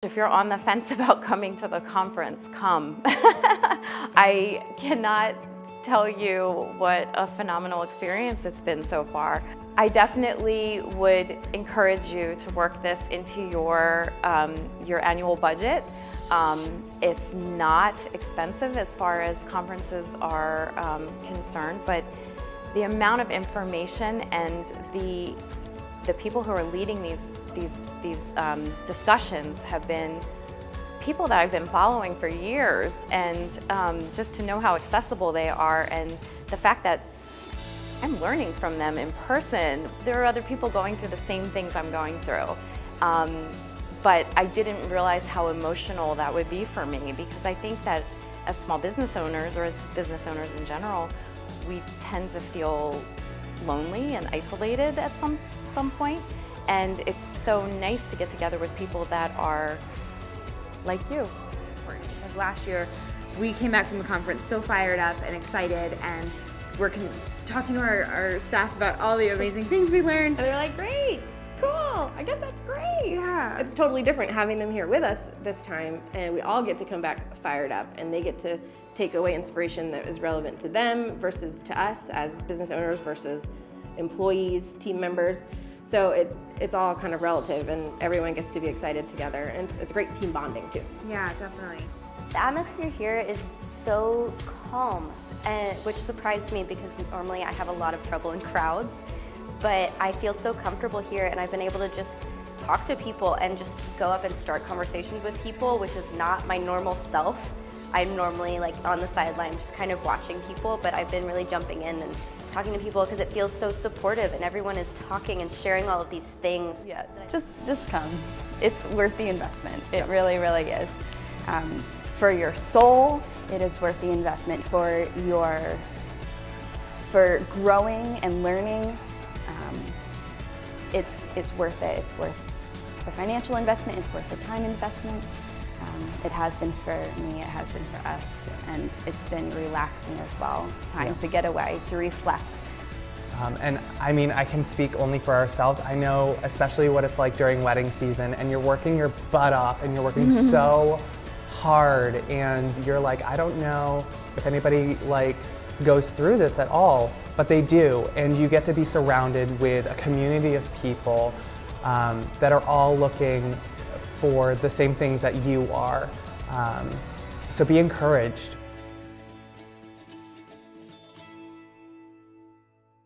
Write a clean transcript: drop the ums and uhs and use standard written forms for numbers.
If you're on the fence about coming to the conference, come. I cannot tell you what a phenomenal experience it's been so far. I definitely would encourage you to work this into your annual budget. It's not expensive as far as conferences are concerned, but the amount of information and the people who are leading these discussions have been people that I've been following for years, and just to know how accessible they are and the fact that I'm learning from them in person. There are other people going through the same things I'm going through, but I didn't realize how emotional that would be for me, because I think that as small business owners, or as business owners in general, we tend to feel lonely and isolated at some point. And it's so nice to get together with people that are like you. Because last year, we came back from the conference so fired up and excited, and we're talking to our staff about all the amazing things we learned. And they're like, great, cool, I guess that's great. Yeah. It's totally different having them here with us this time, and we all get to come back fired up, and they get to take away inspiration that is relevant to them versus to us as business owners versus employees, team members. So it's all kind of relative, and everyone gets to be excited together, and it's great team bonding too. Yeah, definitely. The atmosphere here is so calm, which surprised me because normally I have a lot of trouble in crowds, but I feel so comfortable here, and I've been able to just talk to people and just go up and start conversations with people, which is not my normal self. I'm normally like on the sidelines just kind of watching people, but I've been really jumping in and talking to people because it feels so supportive, and everyone is talking and sharing all of these things. Yeah, just come. It's worth the investment. It really, really is. For your soul, it is worth the investment. For growing and learning, it's worth it. It's worth the financial investment. It's worth the time investment. It has been for me, it has been for us, and it's been relaxing as well. Time to get away, to reflect. And I mean, I can speak only for ourselves. I know especially what it's like during wedding season, and you're working your butt off, and you're working so hard, and you're like, I don't know if anybody like goes through this at all, but they do, and you get to be surrounded with a community of people that are all looking for the same things that you are. So be encouraged.